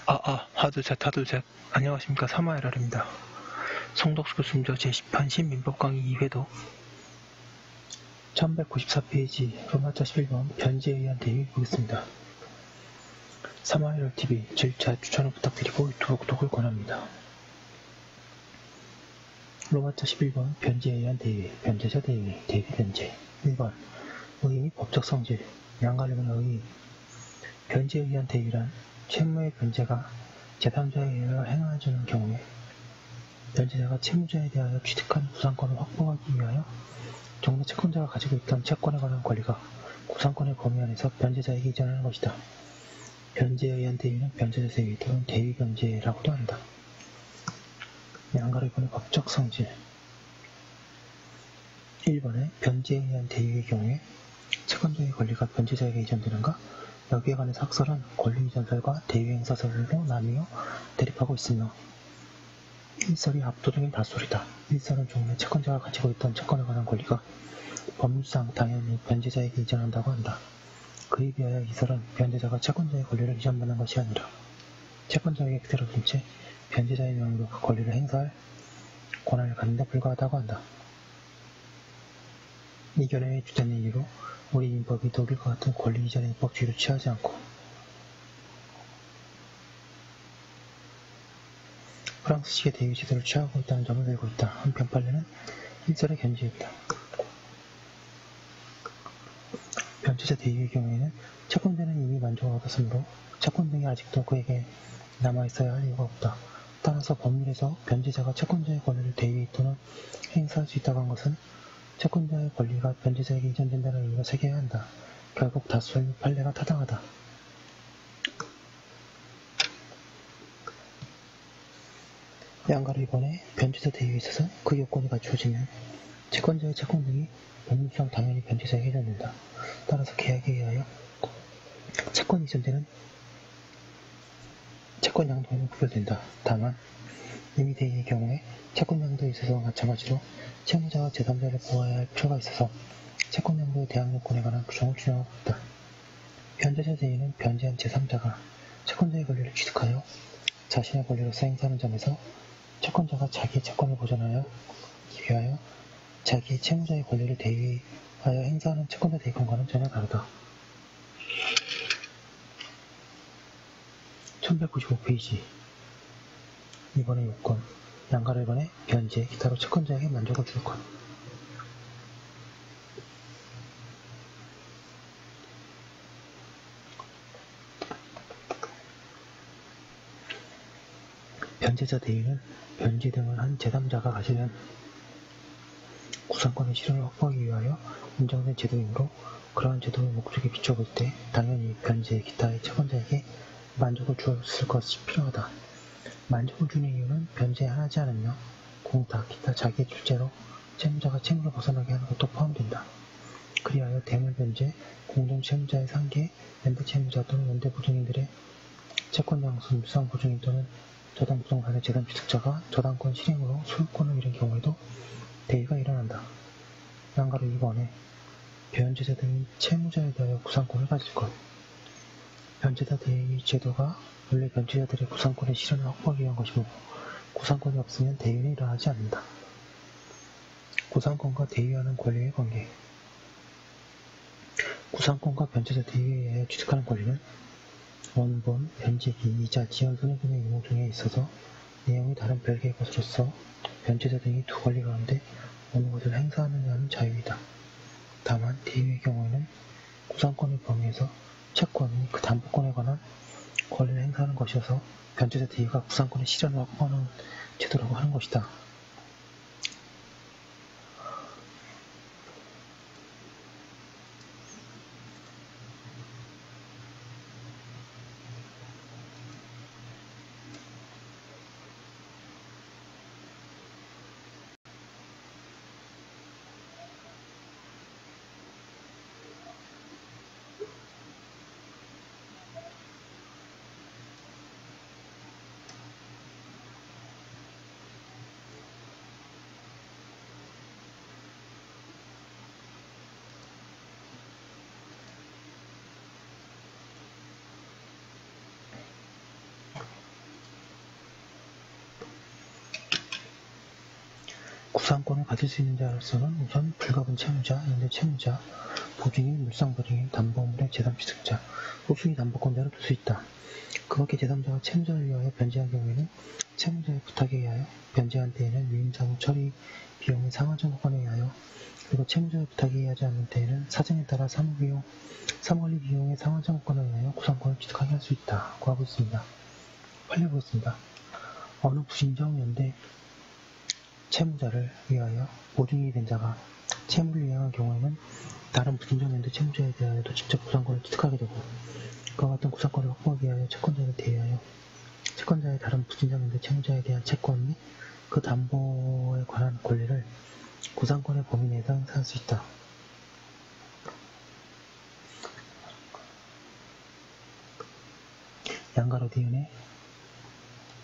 하둘셋. 안녕하십니까. 사마에라입니다. 송덕수 교수님저 제10판 신민법 강의 2회도 1194페이지 로마자 11번 변제에 의한 대위 보겠습니다. 사마에라TV 질차 추천을 부탁드리고 유튜브 구독을 권합니다. 로마자 11번 변제에 의한 대위, 변제자 대위, 대위 변제. 1번 의의 및 법적 성질, 양가르는 의의. 변제에 의한 대위란 채무의 변제가 제3자에 의하여 행하여지는 경우에 변제자가 채무자에 대하여 취득한 구상권을 확보하기 위하여 종래 채권자가 가지고 있던 채권에 관한 권리가 구상권의 범위 안에서 변제자에게 이전하는 것이다. 변제에 의한 대위는 변제자 대위 또는 대위 변제라고도 한다. 양가르본의 법적 성질. 1번에 변제에 의한 대위의 경우에 채권자의 권리가 변제자에게 이전되는가? 여기에 관해서 학설은 권리이전설과 대위행사설로 나뉘어 대립하고 있으며 1설이 압도적인 다수설이다. 1설은 종래 채권자가 가지고 있던 채권에 관한 권리가 법률상 당연히 변제자에게 이전한다고 한다. 그에 비하여 2설은 변제자가 채권자의 권리를 이전받는 것이 아니라 채권자에게 그대로 둔 채 변제자의 명의로 그 권리를 행사할 권한을 갖는 데 불과하다고 한다. 이 견해의 주된 이유로 우리 민법이 독일과 같은 권리 이전의 입법주의를 취하지 않고 프랑스식의 대위 제도를 취하고 있다는 점을 들고 있다. 한편 판례는 1설의 견지입니다. 변제자 대위의 경우에는 채권자는 이미 만족을 얻었으므로 채권 등이 아직도 그에게 남아있어야 할 이유가 없다. 따라서 법률에서 변제자가 채권자의 권리를 대위 또는 행사할 수 있다고 한 것은 채권자의 권리가 변제자에게 이전된다는 의미로 새겨야 한다. 결국 다수의 판례가 타당하다. 양가를 이번에 변제자 대위에 있어서 그 요건이 갖추어지면 채권자의 채권 등이 법률상 당연히 변제자에게 이전된다. 따라서 계약에 의하여 채권이 이전되는 채권 양도에는 구별된다. 다만 임의 대위의 경우에 채권 양도에 있어서 마찬가지로 채무자가 제3자를 보호해야 할 필요가 있어서 채권 양도의 대항 요건에 관한 규정을 준용하고 있다. 변제자 대위는 변제한 제3자가 채권자의 권리를 취득하여 자신의 권리로서 행사하는 점에서 채권자가 자기의 채권을 보존하여 위하여 자기의 채무자의 권리를 대위하여 행사하는 채권자 대위권과는 전혀 다르다. 1195페이지 2번의 요건, 양가를 번에 변제, 기타로 채권자에게 만족을 줄 것. 변제자 대위는 변제 등을 한 제3자가 가지는 구상권의 실현을 확보하기 위하여 인정된 제도이므로 그러한 제도의 목적에 비춰볼 때 당연히 변제, 기타의 채권자에게 만족을 주었을 것이 필요하다. 만족을 주는 이유는 변제하지 않으며 공탁, 기타 자기의 출제로 채무자가 채무를 벗어나게 하는 것도 포함된다. 그리하여 대물변제, 공동채무자의 상계, 연대채무자 또는 연대보증인들의 채권장수, 유상보증인 또는 저당부동산의 재산취득자가 저당권 실행으로 소유권을 잃은 경우에도 대위가 일어난다. 양가로 2번에 변제자 등이 채무자에 대하여 구상권을 가질 것. 변제자 대위 제도가 원래 변제자들의 구상권의 실현을 확보하기 위한 것이고 구상권이 없으면 대위는 일어나지 않는다. 구상권과 대위하는 권리의 관계. 구상권과 변제자 대위에 의하여 취득하는 권리는 원본, 변제기, 이자, 지연 손해금의 의무 등에 있어서 내용이 다른 별개의 것으로서 변제자 등이 두 권리 가운데 어느 것을 행사하느냐는 자유이다. 다만 대위의 경우에는 구상권의 범위에서 채권, 그 담보권에 관한 권리를 행사하는 것이어서 변제자 대위가 구상권의 실현을 확보하는 제도라고 하는 것이다. 구상권을 가질 수 있는 자로서는 우선 불가분 채무자, 연대 채무자, 보증인, 물상보증인, 담보물의 제3취득자, 소수의 담보권자로 둘 수 있다. 그밖에 제3자가 채무자를 위하여 변제한 경우에는 채무자의 부탁에 의하여 변제한 때에는 유임사무 처리 비용의 상환청구권에 의하여, 그리고 채무자의 부탁에 의하지 않는 때에는 사정에 따라 사무관리 비용의 상환청구권에 의하여 구상권을 취득하게 할 수 있다고 하고 있습니다. 판례보겠습니다. 어느 부신정 연대 채무자를 위하여 보증인이 된 자가 채무를 이행한 경우에는 다른 부신정 연대 채무자에 대하여도 직접 구상권을 취득하게 되고, 그와 같은 구상권을 확보하기 위하여 채권자를 대하여 채권자의 다른 부신정 연대 채무자에 대한 채권 및 그 담보에 관한 권리를 구상권의 범위 내에서 행사할 수 있다. 양가로 대연의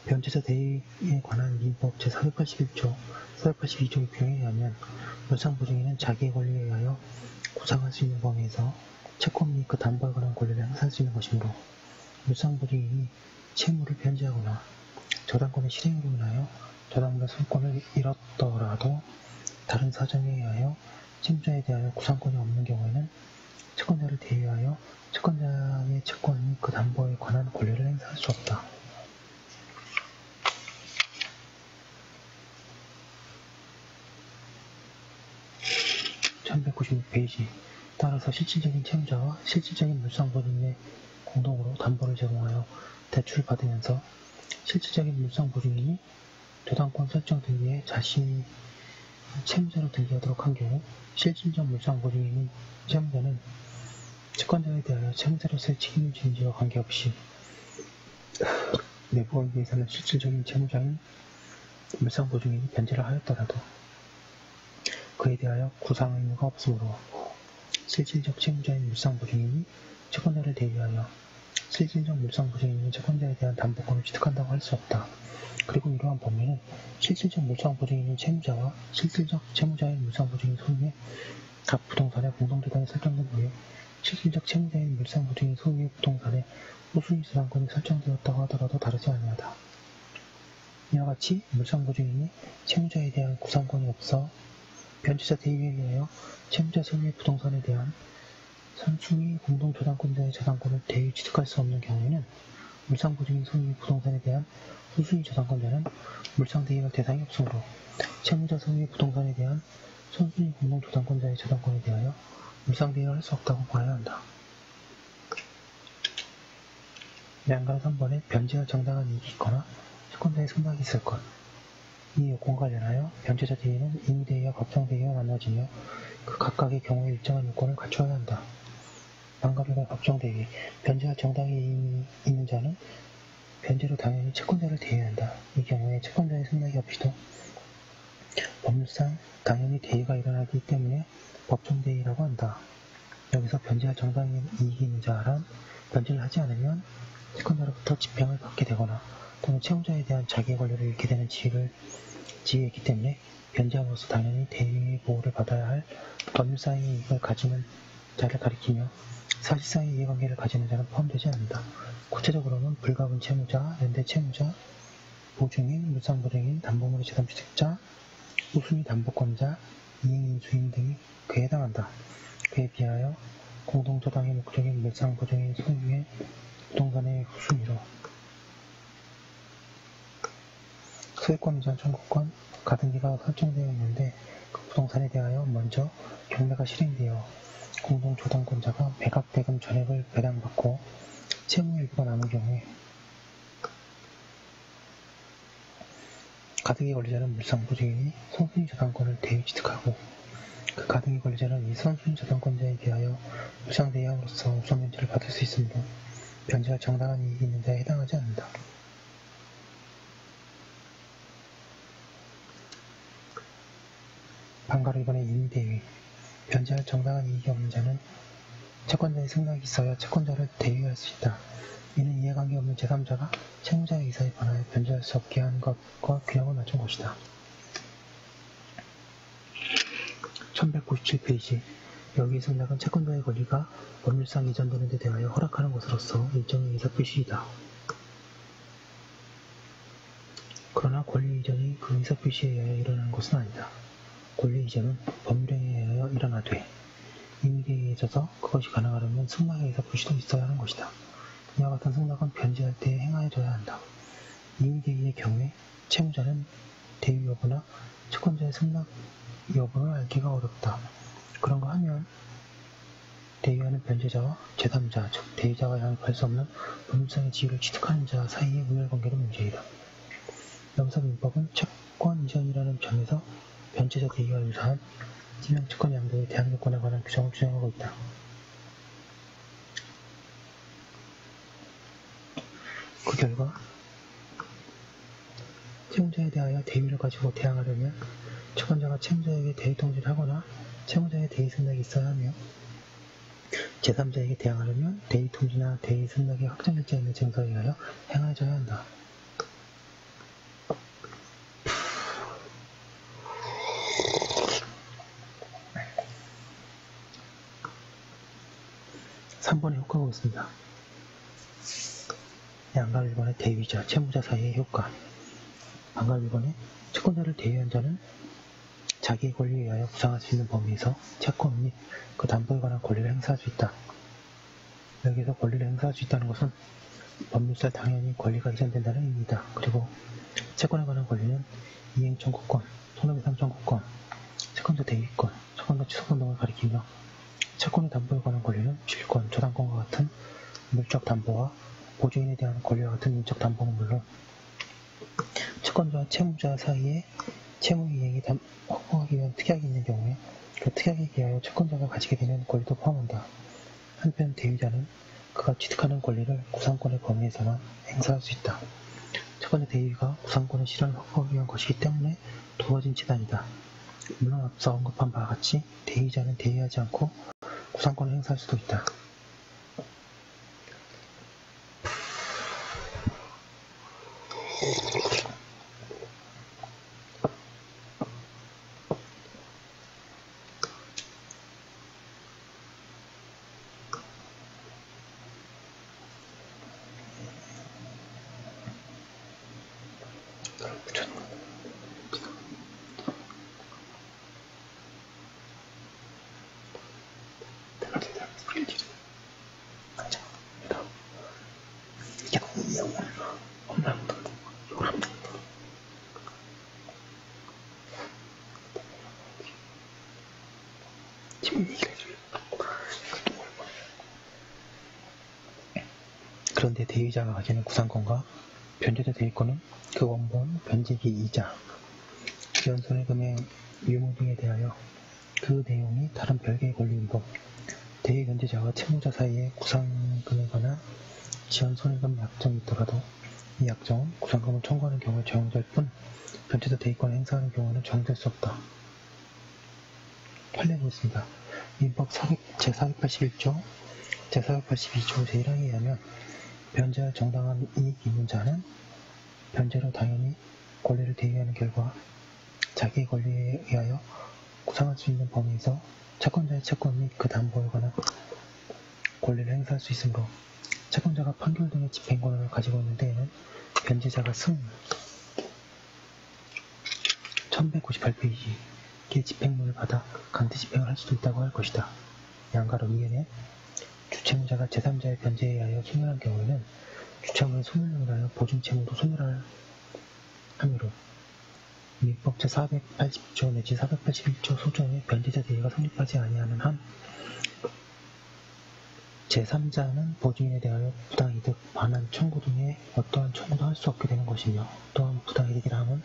변제자 대위에 관한 민법 제481조, 482조 규정에 의하면 물상보증인은 자기의 권리에 의하여 구상할 수 있는 범위에서 채권 및 그 담보에 관한 권리를 행사할 수 있는 것이므로, 물상보증인이 채무를 변제하거나 저당권의 실행으로 인하여 저당물의 소유권을 잃었더라도 다른 사정에 의하여 채무자에 대하여 구상권이 없는 경우에는 채권자를 대위하여 채권자의 채권 및 그 담보에 관한 권리를 행사할 수 없다. (1196페이지) 따라서 실질적인 채무자와 실질적인 물상보증인의 공동으로 담보를 제공하여 대출을 받으면서 실질적인 물상보증인이 저당권 설정 등기에 자신이 채무자로 등기하도록 한 경우, 실질적 물상보증인인 채무자는 채권자에 대하여 채무자로서의 책임을 지는 지와 관계없이 내부에 의해서는 실질적인 채무자인 물상보증인이 변제를 하였더라도 그에 대하여 구상 의무가 없으므로 실질적 채무자인 물상보증인이 채권자를 대위하여 실질적 물상보증인이 채권자에 대한 담보권을 취득한다고 할 수 없다. 그리고 이러한 범위는 실질적 물상보증인인 채무자와 실질적 채무자인 물상보증인 소유의 각 부동산의 공동저당이 설정된 후에 실질적 채무자인 물상보증인 소유의 부동산의 우수인 저당권이 설정되었다고 하더라도 다르지 아니하다. 이와 같이 물상보증인이 채무자에 대한 구상권이 없어 변제자 대위에 의하여 채무자 소유의 부동산에 대한 선순위 공동저당권자의 저당권을 대위 취득할 수 없는 경우에는 물상보증인 소유의 부동산에 대한 후순위 저당권자는 물상대위할 대상이 없으므로 채무자 소유의 부동산에 대한 선순위 공동저당권자의 저당권에 대하여 물상대위를 할 수 없다고 봐야 한다. 양가로 3번에 변제할 정당한 이익이 있거나 채권자의 승낙이 있을 것. 이 요건과 관련하여 변제자 대위는 임의대위와 법정대위가 나눠지며 그 각각의 경우에 일정한 요건을 갖추어야 한다. 양가로의 법정대위, 변제할 정당이 있는 자는 변제로 당연히 채권자를 대해야 한다. 이 경우에 채권자의 승낙이 없이도 법률상 당연히 대위가 일어나기 때문에 법정대위라고 한다. 여기서 변제할 정당인 이익이 있는 자란 변제를 하지 않으면 채권자로부터 집행을 받게 되거나 또는 채무자에 대한 자기의 권리를 잃게 되는 지위에 있기 때문에 변제함으로써 당연히 대위의 보호를 받아야 할 법률상의 이익을 가지는 자를 가리키며 사실상의 이해관계를 가지는 자는 포함되지 않는다. 구체적으로는 불가분 채무자, 연대 채무자, 보증인, 물상보증인, 담보물의 제3취득자, 우순위 담보권자, 이행인수인 등이 그에 해당한다. 그에 비하여 공동저당의 목적인 물상보증인 소유의 부동산의 후순위로 소유권 이전 청구권, 가등기가 설정되어 있는데 그 부동산에 대하여 먼저 경매가 실행되어 공동저당권자가 매각대금 전액을 배당받고 채무 일부가 남은 경우에 가등기 권리자는 물상보증인이 선순위 저당권을 대위 취득하고 그 가등기 권리자는 이 선순위 저당권자에 대하여 물상대위함으로써 우선 변제를 받을 수 있으므로 변제할 정당한 이익이 있는 자에 해당하지 않는다. 반가로 이번에 임의대위, 변제할 정당한 이익이 없는 자는 채권자의 승낙이 있어야 채권자를 대위할 수 있다. 이는 이해관계 없는 제3자가 채무자의 의사에 반하여 변제할 수 없게 한 것과 균형을 맞춘 것이다. 1197페이지 여기의 승낙은 채권자의 권리가 법률상 이전되는 데 대하여 허락하는 것으로서 일정의 의사표시이다. 그러나 권리 이전이 그 의사표시에 의하여 일어나는 것은 아니다. 권리 이전은 법률에 의하여 일어나되 이익에 의해져서 그것이 가능하려면 승낙에 의해서 불시도 있어야 하는 것이다. 이와 같은 승낙은 변제할 때 행하여져야 한다. 이익에 의의 경우에 채무자는 대위 여부나 채권자의 승낙 여부를 알기가 어렵다. 그런가 하면 대위하는 변제자와 제3자, 즉 대위자가 양립할 수 없는 법률상의 지위를 취득하는 자 사이의 우열관계는 문제이다. 여기서 민법은 채권 이전이라는 점에서 변제자 대위와 유사한 지명채권 양도의 대항 요건에 관한 규정을 주장하고 있다. 그 결과 채무자에 대하여 대위를 가지고 대항하려면 채권자가 채무자에게 대위 통지를 하거나 채무자의 대위 승낙이 있어야 하며 제3자에게 대항하려면 대위 통지나 대위 승낙이 확정일자 있는 증서에 의하여 행하여져야 한다. 3번의 효과가 있습니다. 양가 1번의 대위자, 채무자 사이의 효과. 양가 1번의 채권자를 대위한 자는 자기의 권리에 의하여 구상할 수 있는 범위에서 채권 및 그 담보에 관한 권리를 행사할 수 있다. 여기서 권리를 행사할 수 있다는 것은 법률상 당연히 권리가 이전된다는 의미이다. 그리고 채권에 관한 권리는 이행 청구권, 손해배상 청구권, 채권자 대위권, 채권자 취소권 등을 가리키며 채권의 담보에 관한 권리는 질권, 저당권과 같은 물적 담보와 보조인에 대한 권리와 같은 인적 담보는 물론 채권자와 채무자 사이에 채무 이행이 확보하기 위한 특약이 있는 경우에 그 특약에 기하여 채권자가 가지게 되는 권리도 포함한다. 한편 대위자는 그가 취득하는 권리를 구상권의 범위에서만 행사할 수 있다. 채권자 대위가 구상권의 실현을 확보하기 위한 것이기 때문에 두어진 재단이다. 물론 앞서 언급한 바와 같이 대위자는 대위하지 않고 구상권을 행사할 수도 있다. 그런데 대위자가 가지는 구상권과 변제자 대위권은 그 원본, 변제기 이자, 지연손해금의 유무 등에 대하여 그 내용이 다른 별개의 권리인 법, 대위 변제자와 채무자 사이에 구상금에 관한 지연손해금 약정이 있더라도 이 약정은 구상금을 청구하는 경우에 적용될 뿐 변제자 대위권을 행사하는 경우는 적용될 수 없다. 판례 보겠습니다. 민법 제481조, 제482조 제1항에 의하면 변제할 정당한 이익이 있는 자는 변제로 당연히 권리를 대위하는 결과 자기의 권리에 의하여 구상할 수 있는 범위에서 채권자의 채권 및 그 담보에 관한 권리를 행사할 수 있으므로 채권자가 판결 등의 집행권을 가지고 있는 데에는 변제자가 승 1198페이지의 집행문을 받아 강제 집행을 할 수도 있다고 할 것이다. 양가로 이해는 주채무자가 제3자의 변제에 의하여 소멸한 경우에는 주채무의 소멸로 인하여 보증채무도 소멸할 하므로 민법 제480조 내지 481조 소정의 변제자 대위가 성립하지 아니하는 한 제3자는 보증인에 대하여 부당이득, 반환, 청구 등의 어떠한 청구도 할 수 없게 되는 것이며 또한 부당이득이라 함은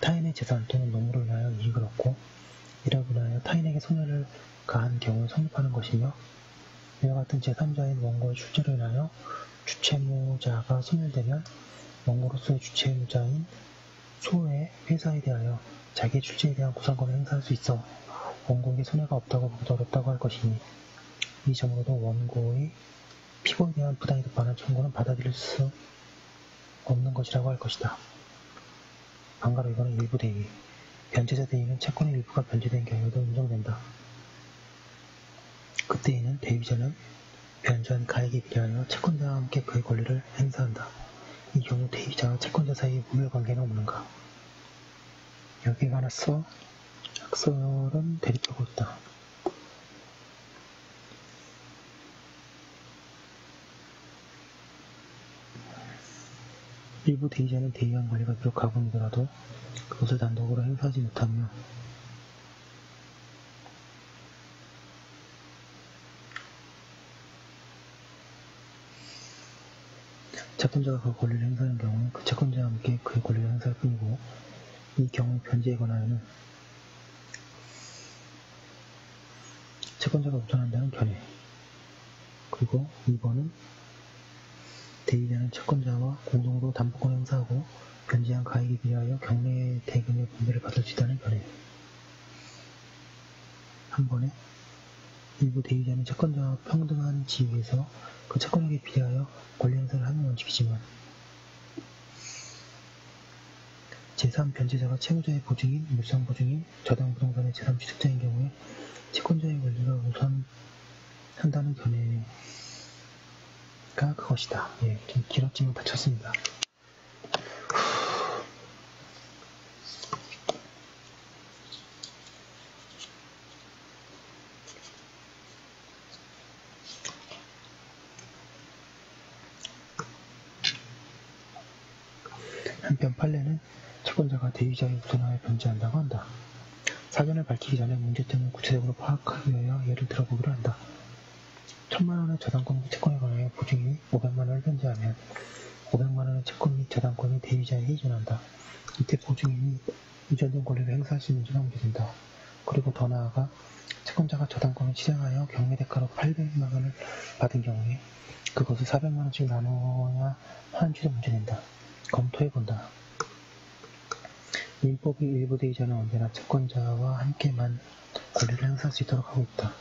타인의 재산 또는 노무로 인하여 이익을 얻고 이로 인하여 타인에게 손해를 가한 경우에 성립하는 것이며 이와 같은 제3자인 원고의 출제로 인하여 주채무자가 소멸되면 원고로서의 주채무자인 소의 회사에 대하여 자기의 출제에 대한 구상권을 행사할 수 있어 원고에게 손해가 없다고 보기도 어렵다고 할 것이니 이 점으로도 원고의 피고에 대한 부당이득 반환 청구는 받아들일 수 없는 것이라고 할 것이다. 반가로 이거는 일부 대위, 변제자 대위는 채권의 일부가 변제된 경우에도 인정된다. 그때에는 대위자는 변제한 가액에 비례하여 채권자와 함께 그의 권리를 행사한다. 이 경우 대위자와 채권자 사이의 우열관계는 없는가? 여기에 관해서 학설은 대립하고 있다. 일부 대의자는 대의한 권리가 비록 가공이더라도 그것을 단독으로 행사하지 못하며 채권자가 그 권리를 행사하는 경우에 그 채권자와 함께 그의 권리를 행사할 뿐이고, 이 경우에 변제에 관하여는 채권자가 우선한다는 견해. 그리고 2번은 대의자는 채권자와 공동으로 담보권을 행사하고 변제한 가액에 비하여 경매 대금의 분배를 받을 수 있다는 견해. 한 번에 일부 대의자는 채권자와 평등한 지위에서 그 채권액에 비례하여 권리 행사를 하는 원칙이지만, 제3변제자가 채무자의 보증인, 물상보증인, 저당부동산의 제3취득자인 경우에 채권자의 권리가 우선한다는 견해가 그것이다. 예, 좀 길었지만 다쳤습니다. 한편 판례는 채권자가 대의자에 우선하여 변제한다고 한다. 사전을 밝히기 전에 문제점을 구체적으로 파악하기 위하여 예를 들어보기로 한다. 1000만원의 저당권 및 채권에 관하여 보증인이 500만원을 변제하면 500만원의 채권 및 저당권이 대의자에게 이전한다. 이때 보증인이 이전된 권리를 행사할 수 있는지가 문제된다. 그리고 더 나아가 채권자가 저당권을 실행하여 경매대가로 800만원을 받은 경우에 그것을 400만원씩 나누어야 하는지도 문제된다. 검토해본다. 민법이 일부 대의자는 언제나 채권자와 함께만 권리를 행사할 수 있도록 하고 있다.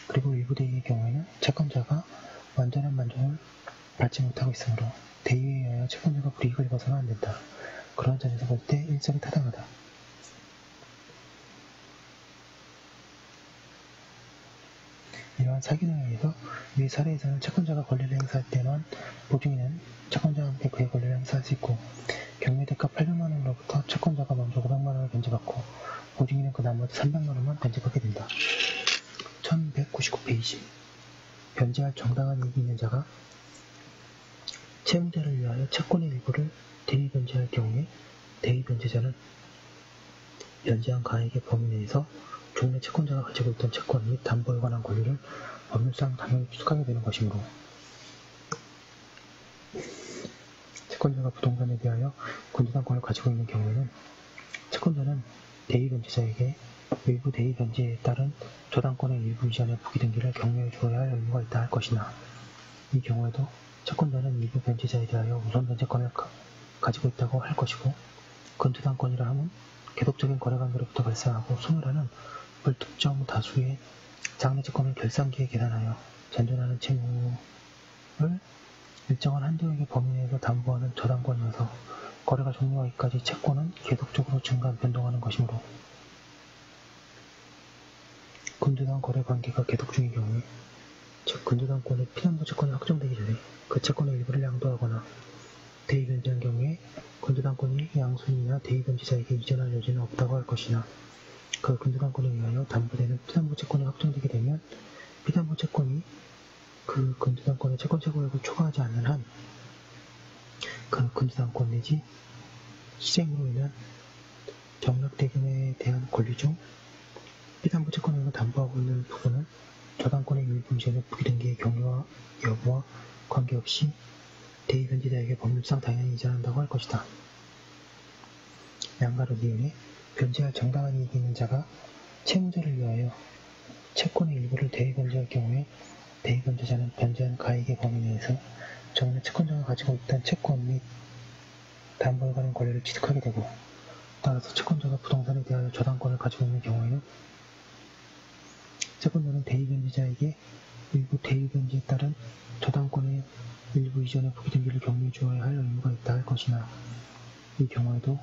그리고 일부 대의의 경우에는 채권자가 완전한 만족을 받지 못하고 있으므로 대의에 의하여 채권자가 불이익을 입어서는 안 된다. 그런 점에서 볼 때 일설이 타당하다. 이러한 사견에 의해서 위 사례에서는 채권자가 권리를 행사할 때만 보증인은 채권자와 함께 그의 권리를 행사할 수 있고, 경매대가 800만원으로부터 채권자가 먼저 500만원을 변제받고 보증인은 그 나머지 300만원만 변제받게 된다. 1199페이지. 변제할 정당한 이익이 있는 자가 채무자를 위하여 채권의 일부를 대의변제할 경우에 대의변제자는 변제한 가액의 범위 내에서 종래 채권자가 가지고 있던 채권 및 담보에 관한 권리를 법률상 당연히 취득하게 되는 것이므로, 채권자가 부동산에 대하여 근저당권을 가지고 있는 경우에는 채권자는 대의변제자에게 일부 대의변제에 따른 저당권의 일부 이전의 부기등기를 경매해 주어야 할 의무가 있다 할 것이나, 이 경우에도 채권자는 일부 변제자에 대하여 우선 변제권을 가지고 있다고 할 것이고, 근저당권이라 함은 계속적인 거래관계로부터 발생하고 소멸하는 불특정 다수의 장래채권을 결산기에 계산하여 전전하는 채무를 일정한 한도액의 범위 내에서 담보하는 저당권이어서 거래가 종료하기까지 채권은 계속적으로 증가 변동하는 것이므로, 근저당 거래관계가 계속 중인 경우에, 즉 근저당권의 피담보 채권이 확정되기 전에 그 채권의 일부를 양도하거나 대의변제한 경우에 근저당권이 양수인이나 대의변제자에게 이전할 여지는 없다고 할 것이나, 그 근저당권에 의하여 담보되는 피담보 채권이 확정되게 되면 피담보 채권이 그 근저당권의 채권 최고액을 초과하지 않는 한 그 근저당권 내지 실행으로 인한 경락대금에 대한 권리 중 피담보 채권을 담보하고 있는 부분은 저당권의 일부 이전의 부기등기의 경위와 여부와 관계없이 대의변제자에게 법률상 당연히 이전한다고 할 것이다. 양가로 이은에 변제할 정당한 이익이 있는 자가 채무자를 위하여 채권의 일부를 대의변제할 경우에 대의변제자는 변제한 가액의 범위 내에서 전에 채권자가 가지고 있던 채권 및 담보에 관한 권리를 취득하게 되고, 따라서 채권자가 부동산에 대하여 저당권을 가지고 있는 경우에는 채권자는 대의변제자에게 일부 대의변제에 따른 저당권의 일부 이전의 부기등기를 경유해 주어야 할 의무가 있다 할 것이나, 이 경우에도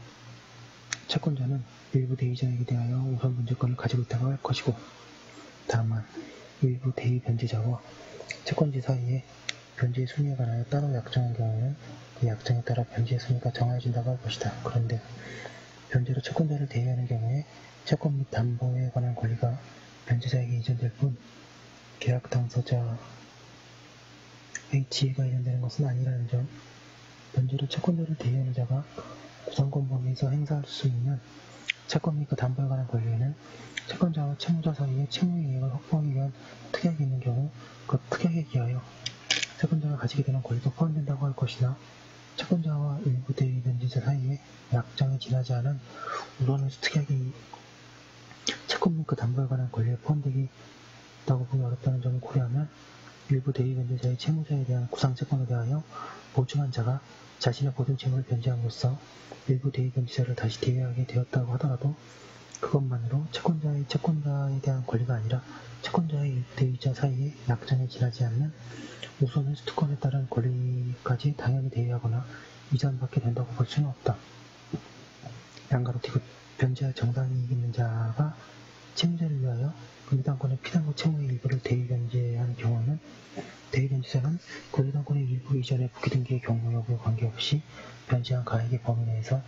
채권자는 일부 대의자에게 대하여 우선 변제권을 가지고 있다고 할 것이고, 다만 일부 대의변제자와 채권지 사이에 변제의 순위에 관하여 따로 약정한 경우에는 그 약정에 따라 변제의 순위가 정해진다고 할 것이다. 그런데 변제로 채권자를 대위하는 경우에 채권 및 담보에 관한 권리가 변제자에게 이전될 뿐 계약 당사자 H가 이전되는 것은 아니라는 점. 변제로 채권자를 대위하는 자가 구상권 범위에서 행사할 수 있는 채권 및 그 담보에 관한 권리에는 채권자와 채무자 사이에 채무 이익을 확보하기 위한 특약이 있는 경우 그 특약에 기하여 채권자가 가지게 되는 권리도 포함된다고 할 것이나 채권자와 일부 대위 변제자 사이에 약정에 지나지 않은 우선에서 특약이 채권 및 그 담보에 관한 권리에 포함되기 있다고 보기 어렵다는 점을 고려하면 일부 대위 변제자의 채무자에 대한 구상채권에 대하여 보증한 자가 자신의 모든 채무를 변제함으로써 일부 대위 변제자를 다시 대위하게 되었다고 하더라도 그것만으로 채권자에 대한 권리가 아니라 채권자의 일부 대위자 사이에 약정에 지나지 않는 우선의 수특권에 따른 권리까지 당연히 대위하거나 이전받게 된다고 볼 수는 없다. 양가로 디귿 변제할 정당이 있는 자가 채무자를 위하여 금유당권의 피담보 채무의 일부를 대위 변제한 경우에는 대위 변제자는 금유당권의 일부 이전의 부기등기의 경우 여부에 관계없이 변제한 가액의 범위 내에서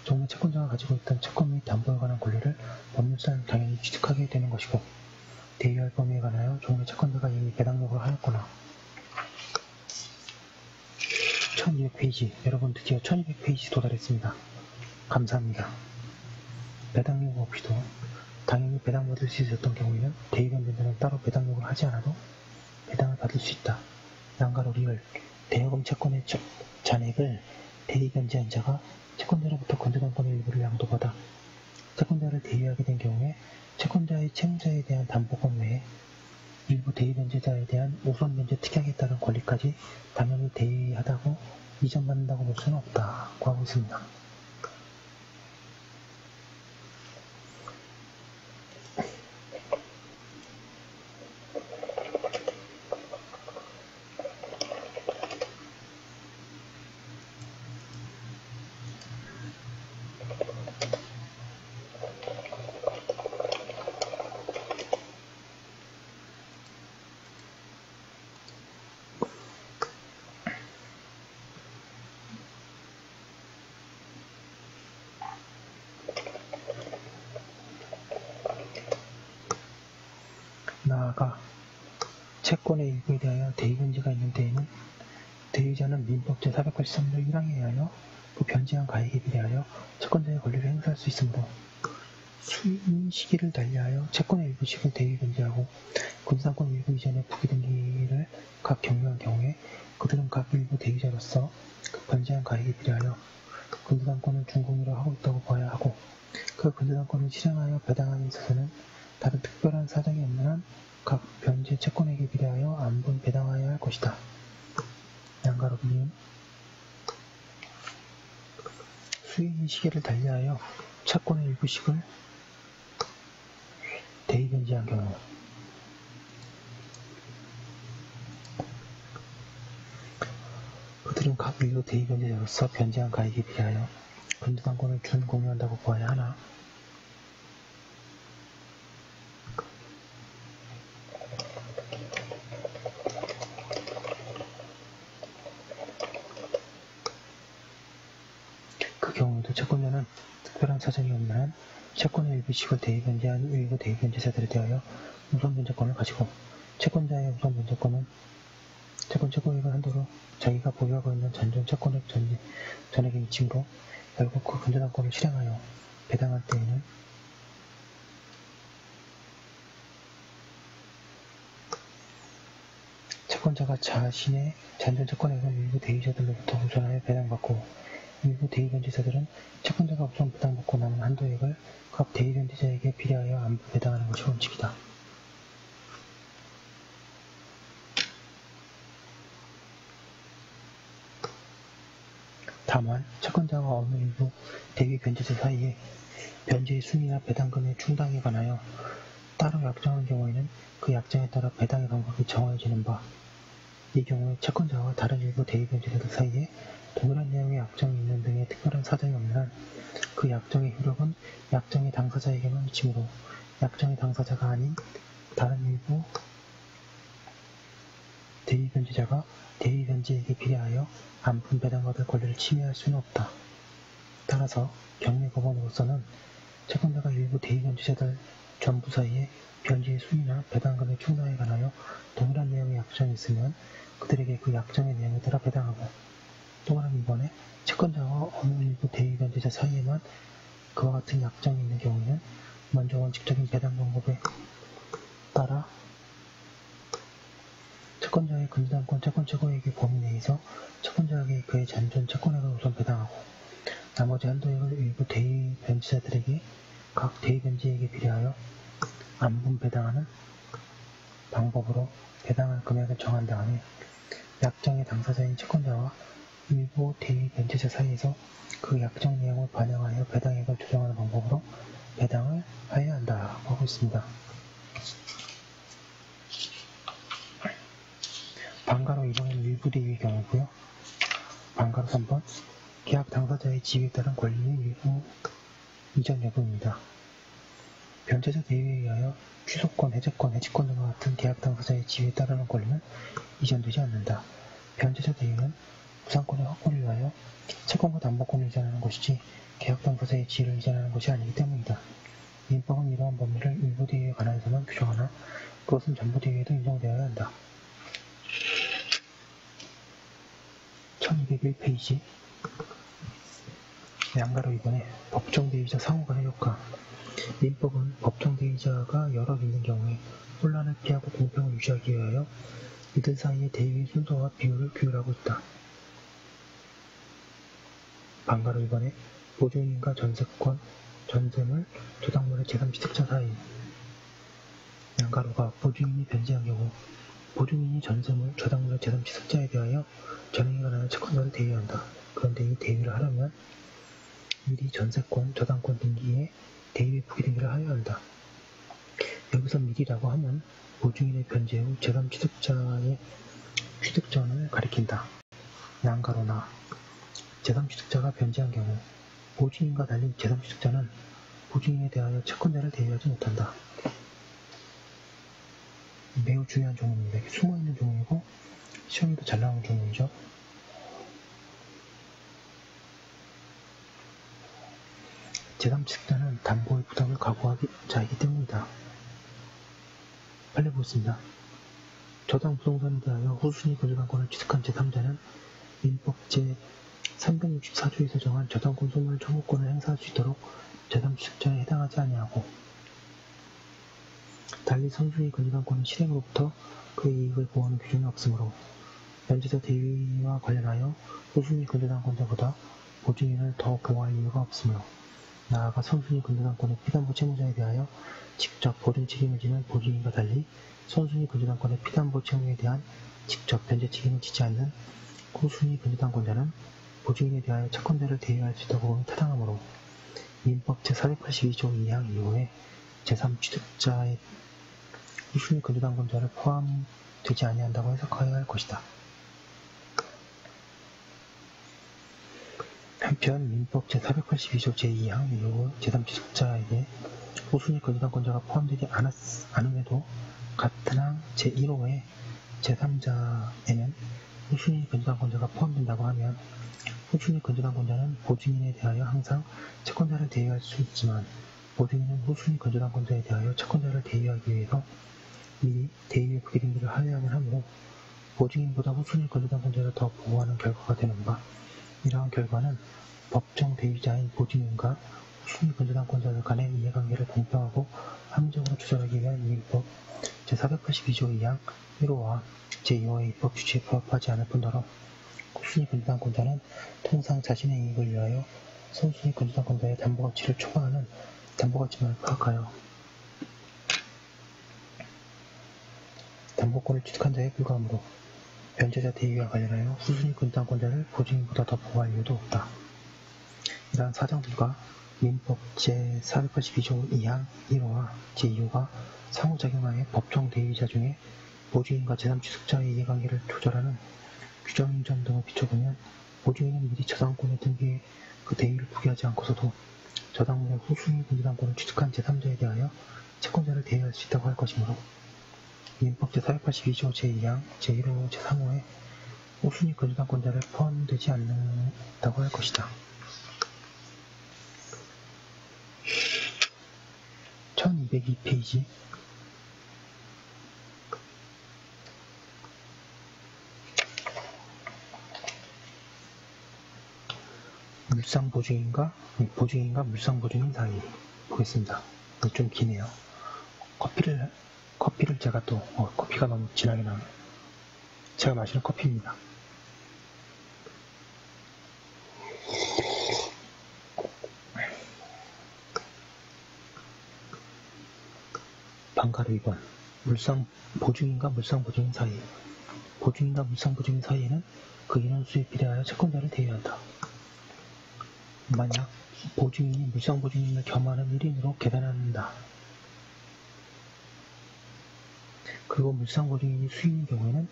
종래 채권자가 가지고 있던 채권 및 담보에 관한 권리를 법률상 당연히 취득하게 되는 것이고 대위할 범위에 관하여 종래 채권자가 이미 배당 요구를 하였거나 1200페이지 여러분 드디어 1200페이지 도달했습니다. 감사합니다. 배당 요구 없이도 당연히 배당받을 수 있었던 경우에는 대위 변제자는 따로 배당 요구를 하지 않아도 배당을 받을 수 있다. 양가로 리을 대여금 채권의 잔액을 대위 변제한 자가 채권자로부터 건조당권의 일부를 양도받아 채권자를 대위하게 된 경우에 채권자의 채무자에 대한 담보권 외에 일부 대위 변제자에 대한 우선 변제 특약에 따른 권리까지 당연히 대위하다고 이전받는다고 볼 수는 없다고 하고 있습니다. 나아가 채권의 일부에 대하여 대위 변제가 있는 때에는 대위자는 민법 제483조 1항에 의하여 그 변제한 가액에 비례하여 채권자의 권리를 행사할 수 있으므로 수인 시기를 달리하여 채권의 일부씩을 대위 변제하고 금상권 일부 이전의 부기등기를 각 경유한 경우에 그들은 각 일부 대위자로서 그 변제한 가액에 비례하여 근저당권을 준공유로 하고 있다고 봐야 하고 그 근저당권을 실행하여 배당함에 있어서는 다른 특별한 사정이 없는 한 각 변제 채권액에 비례하여 안분 배당하여야 할 것이다. 양가로 비는 수인 시기를 달리하여 채권의 일부씩을 대위 변제한 경우 그들은 각 일부 대위 변제자로서 변제한 가액에 비례하여 근저당권을 준공유한다고 보아야 하나 그 경우에도 채권자는 특별한 사정이 없는 한 채권의 일부씩을 대위 변제한 일부 대위 변제자들에 대하여 우선 변제권을 가지고 채권자의 우선 변제권은 채권 최고액을 한도로 자기가 보유하고 있는 잔존 채권액 전액에 미치므로 결국 그 근저당권을 실행하여 배당할 때에는 채권자가 자신의 잔존 채권액을 일부 대위자들로부터 우선하여 배당받고 일부 대위 변제자들은 채권자가 우선 배당받고 남은 한도액을 각 대위 변제자에게 비례하여 안분 배당하는 것이 원칙이다. 다만 채권자와 어느 일부 대위 변제자 사이에 변제의 순위나 배당금의 충당에 관하여 따로 약정한 경우에는 그 약정에 따라 배당의 방법이 정하여지는 바, 이 경우에 채권자와 다른 일부 대위 변제자들 사이에 동일한 내용의 약정이 있는 등의 특별한 사정이 없는 한 그 약정의 효력은 약정의 당사자에게만 미치므로 약정의 당사자가 아닌 다른 일부 대위 변제자가 대위 변제에게 비례하여 안분 배당받을 권리를 침해할 수는 없다. 따라서 경매법원으로서는 채권자가 일부 대위변제자들 전부 사이에 변제의 순위나 배당금의 충당에 관하여 동일한 내용의 약정이 있으면 그들에게 그 약정의 내용에 따라 배당하고, 또 말하면 이번에 채권자와 어느 일부 대위변제자 사이에만 그와 같은 약정이 있는 경우에는 먼저 원칙적인 배당 방법에 따라 채권자의 근저당권 채권 최고액의 범위 내에서 채권자에게 그의 잔존 채권액을 우선 배당하고, 나머지 한도액을 일부 대위변제자들에게 각 대위변제액에 비례하여 안분 배당하는 방법으로 배당할 금액을 정한 다음에 약정의 당사자인 채권자와 일부 대위변제자 사이에서 그 약정 내용을 반영하여 배당액을 조정하는 방법으로 배당을 하여야 한다고 하고 있습니다. 반가로 2번은 일부 대위의 경우고요. 반가로 3번 계약 당사자의 지위에 따른 권리의 일부 이전 여부입니다. 변제자 대위에 의하여 취소권, 해제권, 해지권 등과 같은 계약 당사자의 지위에 따르는 권리는 이전되지 않는다. 변제자 대위는 무상권의 확보를 위하여 채권과 담보권을 이전하는 것이지 계약 당사자의 지위를 이전하는 것이 아니기 때문이다. 민법은 이러한 범위를 일부 대위에 관하여서만 규정하나 그것은 전부 대위에도 인정되어야 한다. 1201페이지 양가로 2번에 법정 대위자 상호간의 효과. 민법은 법정 대위자가 여러 있는 경우에 혼란을 피하고 공평을 유지하기 위하여 이들 사이의 대위의 순서와 비율을 규율하고 있다. 반가로 2번에 보증인과 전세권, 전세물, 조당물의 제3취득자 사이. 양가로가 보증인이 변제한 경우 보증인이 전세물, 조당물의 제3취득자에 대하여 전행에 관하여 채권자를 대위한다. 그런데 이 대위를 하려면 미리 전세권, 저당권 등기에 대위의 부기등기를 하여야 한다. 여기서 미리라고 하면 보증인의 변제 후 제3취득자의 취득전을 가리킨다. 양가로나 제3취득자가 변제한 경우 보증인과 달리 제3취득자는 보증인에 대하여 채권자를 대위하지 못한다. 매우 중요한 종목입니다. 숨어있는 종목이고 시험에도 잘 나오는 종목이죠. 제3취득자는 담보의 부담을 각오하기 자이기 때문이다. 빨리 보겠습니다. 저당 부동산에 대하여 후순위 권저당권을 취득한 제3자는 민법 제364조에서 정한 저당권 소멸 청구권을 행사할 수 있도록 제3취득자에 해당하지 아니하고, 달리 선순위 권저당권은 실행으로부터 그의 이익을 보호하는 규정이 없으므로 변제자 대위와 관련하여 후순위 권저당권자보다 보증인을 더 보호할 이유가 없으며, 나아가 선순위 근저당권의 피담보 채무자에 대하여 직접 보증 책임을 지는 보증인과 달리 선순위 근저당권의 피담보 채무에 대한 직접 변제 책임을 지지 않는 후순위 근저당권자는 보증인에 대하여 채권자를 대위할 수 있다고 보면 타당하므로 민법 제482조 2항 이후에 제3취득자의 후순위 근저당권자를 포함되지 아니한다고 해석하여야 할 것이다. 한편 민법 제482조 제2항 이후 제3취득자에게 후순위 근저당권자가 포함되지 않음에도 같은 항 제1호의 제3자에는 후순위 근저당권자가 포함된다고 하면 후순위 근저당권자는 보증인에 대하여 항상 채권자를 대위할 수 있지만 보증인은 후순위 근저당권자에 대하여 채권자를 대위하기 위해서 미리 대위의 부기등기를 하여야만 하므로 보증인보다 후순위 근저당권자를 더 보호하는 결과가 되는 바, 이러한 결과는 법정 대위자인 보증인과 후순위 근저당권자들 간의 이해관계를 공평하고 합리적으로 조절하기 위한 민법 제482조 2항 1호와 제2호의 입법 취지에 부합하지 않을 뿐더러 후순위 근저당권자는 통상 자신의 이익을 위하여 선순위 근저당권자의 담보가치를 초과하는 담보가치만을 파악하여 담보권을 취득한 자에 불과하므로 변제자 대위와 관련하여 후순위 근저당권자를 보증인보다 더 보호할 이유도 없다. 이러한 사정들과 민법 제482조 2항 1호와 제2호가 상호작용하여 법정 대위자 중에 보증인과 제3취득자의 이해관계를 조절하는 규정점 등을 비춰보면 보증인은 미리 저당권의 등기에 그 대위를 부기하지 않고서도 저당물의 후순위 근저당권을 취득한 제3자에 대하여 채권자를 대위할 수 있다고 할 것이므로 민법 제482조 제2항 제1호 제3호에 후순위 근저당권자를 포함되지 않는다고 할 것이다. 1202페이지 물상보증인과 물상보증인 사이 보겠습니다. 좀 기네요. 커피를 제가 또 커피가 너무 진하게 나오네요. 제가 마시는 커피입니다. 방가루 2번 물상보증인과 물상보증인 사이 보증인과 물상보증인 사이에는 그 인원 수입에 비례하여 채권자를 대여한다. 만약 보증인이 물상보증인을 겸하는 1인으로 계산한다. 그리고 물상보증인이 수인인 경우에는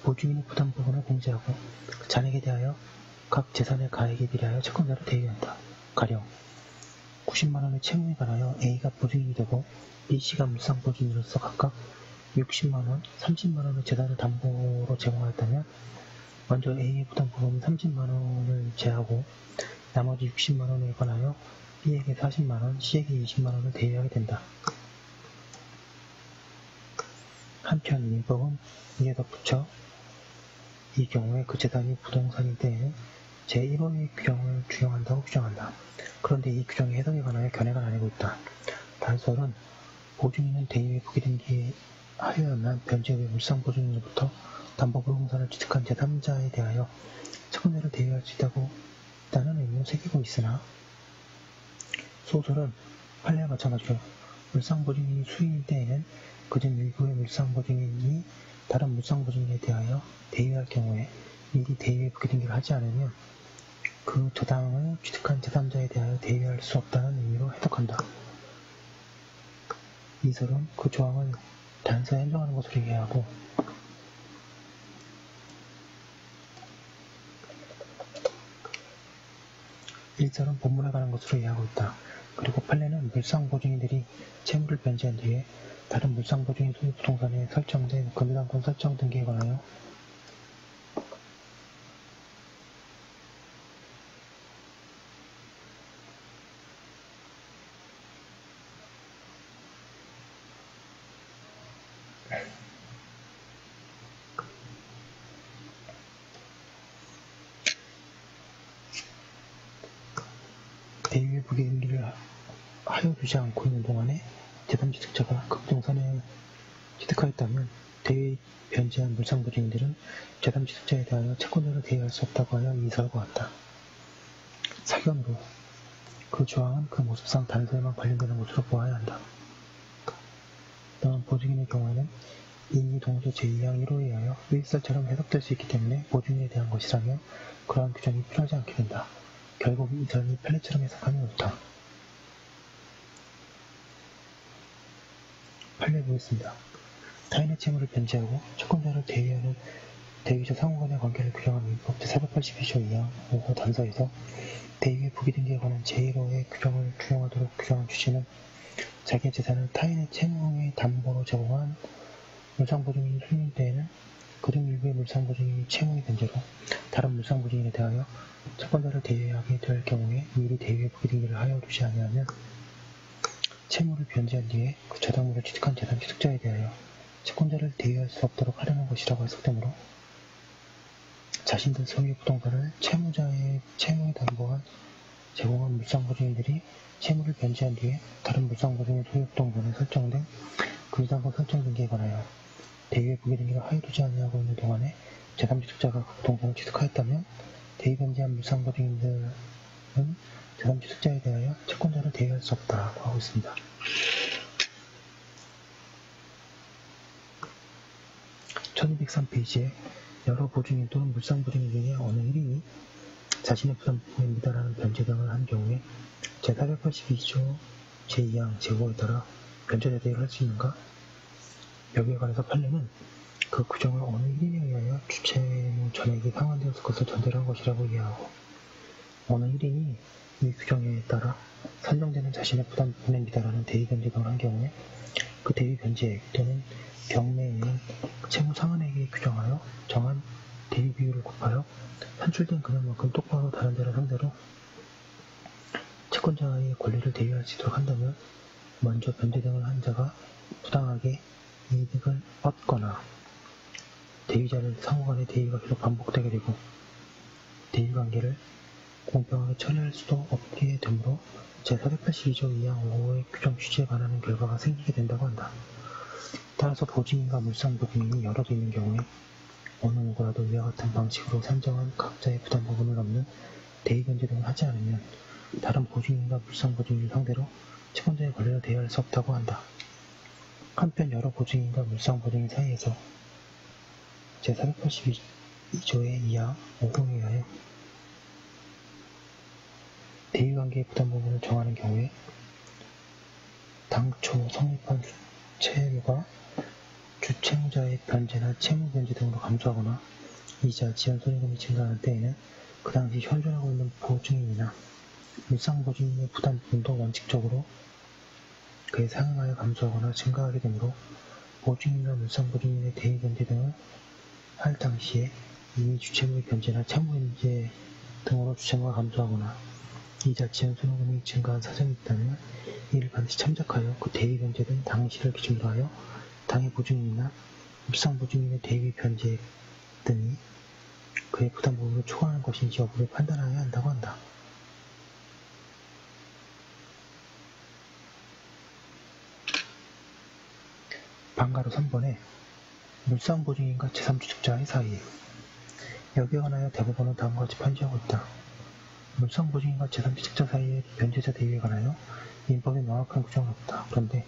보증인의 부담 부분을 공제하고 잔액에 대하여 각 재산의 가액에 비례하여 채권자를 대여한다. 가령 90만원의 채무에 관하여 A가 보증인이 되고 B씨가 물상보증인으로서 각각 60만원, 30만원의 재산을 담보로 제공하였다면 먼저 A의 부담 부분인 30만원을 제하고 나머지 60만원에 관하여 B에게 40만원, C에게 20만원을 대여하게 된다. 한편 민법은 이에 덧붙여 이 경우에 그 재산이 부동산일 때에는 제1호의 규정을 준용한다고 규정한다. 그런데 이 규정의 해석에 관하여 견해가 나뉘고 있다. 단설은 보증인은 대위에 부기등기 하여야만 변제의 물상보증인으로부터 담보부동산을 취득한 제3자에 대하여 채권자를 대여할 수 있다는 의미로 새기고 있으나 소설은 판례와 마찬가지로 물상보증인이 수인일 때에는 그중 일부의 물상보증인이 다른 물상보증인에 대하여 대여할 경우에 미리 대위에 부기등기를 하지 않으면 그 저당을 취득한 제3자에 대하여 대여할 수 없다는 의미로 해석한다. 이설은 그 조항을 단서에 한정하는 것으로 이해하고 일설은 본문에 관한 것으로 이해하고 있다. 그리고 판례는 물상보증인들이 채무를 변제한 뒤에 다른 물상보증인 소유 부동산에 설정된 금유당권 설정 등기에 관하여 대위의 부기등기를 하여 두지 않고 있는 동안에 제3취득자가 그 부동산을 취득하였다면 대위에 변제한 물상보증인들은 제3취득자에 대하여 채권자를 대여할 수 없다고 하여 이설과 같다. 사견으로 그 조항은 그 모습상 단서에만 관련되는 것으로 보아야 한다. 또한 보증인의 경우에는 이미 동조 제2항 1호에 의하여 일설처럼 해석될 수 있기 때문에 보증인에 대한 것이라며 그러한 규정이 필요하지 않게 된다. 결국 이설이 판례처럼 해석하면 옳다. 판례 보겠습니다. 타인의 채무를 변제하고 채권자를 대위하는 대위자 상호간의 관계를 규정한 민법 제482조 2항 5호 단서에서 대위의 부기등기에 관한 제1호의 규정을 준용하도록 규정한 취지는 자기의 재산을 타인의 채무의 담보로 제공한 물상보증인이 수인일 때에는 그중 일부의 물상보증인이 채무의 변제로 다른 물상보증인에 대하여 채권자를 대여하게 될 경우에 미리 대위의 부기등기를 하여 두지 아니하면 채무를 변제한 뒤에 그 저당물을 취득한 제3취득자에 대하여 채권자를 대여할 수 없도록 하려는 것이라고 해석되므로 자신들 소유의 부동산을 채무자의 채무에 담보한 제공한 물상보증인들이 채무를 변제한 뒤에 다른 물상보증인 소유 부동산에 설정된 금유당권 설정 등기에 관하여 대위의 부기등기를 하여 두지 아니하고 있는 동안에 제3취득자가 그 부동산을 취득하였다면 대위 변제한 물상보증인들은 제3취득자에 대하여 채권자를 대여할 수 없다고 하고 있습니다. 1203페이지에 여러 보증인 또는 물상보증인 중에 어느 1인이 자신의 부담부입니다라는 변제 등을 한 경우에 제482조 제2항 제5호에 따라 변제 대대를 할 수 있는가? 여기에 관해서 판례는 그 규정을 어느 1인에 의하여 주채무 전액이 상환되었을 것을 전제로 한 것이라고 이해하고 어느 1인이 이 규정에 따라 산정되는 자신의 부담 부분입니다라는 대위 변제 등을 한 경우에 그 대위 변제액 또는 경매인 채무 상환액에 규정하여 정한 대위 비율을 곱하여 산출된 금액만큼 똑바로 다른 자를 상대로 채권자의 권리를 대위할 수 있도록 한다면 먼저 변제 등을 한 자가 부당하게 이득을 얻거나 대위자를 상호간의 대위가 계속 반복되게 되고 대위관계를 공평하게 처리할 수도 없게 되므로 제482조 2항 5호의 규정 취지에 반하는 결과가 생기게 된다고 한다. 따라서 보증인과 물상보증인이 여럿 있는 경우에 어느 누구라도 위와 같은 방식으로 산정한 각자의 부담 부분을 넘는 대위변제 등을 하지 않으면 다른 보증인과 물상보증인을 상대로 채권자의 권리를 대여할 수 없다고 한다. 한편 여러 보증인과 물상보증인 사이에서 제482조의 2항 5호에 의하여 대위관계의 부담 부분을 정하는 경우에 당초 성립한 채무가 주채무자의 변제나 채무 변제 등으로 감소하거나 이자, 지연 손해금이 증가하는 때에는 그 당시 현존하고 있는 보증인이나 물상보증인의 부담 부분도 원칙적으로 그에 상응하여 감소하거나 증가하게 되므로 보증인과 물상보증인의 대위 변제 등을 할 당시에 이미 주채무의 변제나 채무 변제 등으로 주채무가 감소하거나 이자, 지연 손해금이 증가한 사정이 있다면 이를 반드시 참작하여 그 대위 변제 등 당시를 기준으로 하여 당해 보증인이나 물상보증인의 대위 변제 등이 그의 부담 부분을 초과하는 것인지 여부를 판단하여야 한다고 한다. 방가로 3번에 물상보증인과 제3취득자의 사이 여기에 관하여 대법원은 다음과 같이 판시하고 있다. 물상보증인과 제3취득자 사이의 변제자 대위에 관하여 민법에 명확한 규정은 없다. 그런데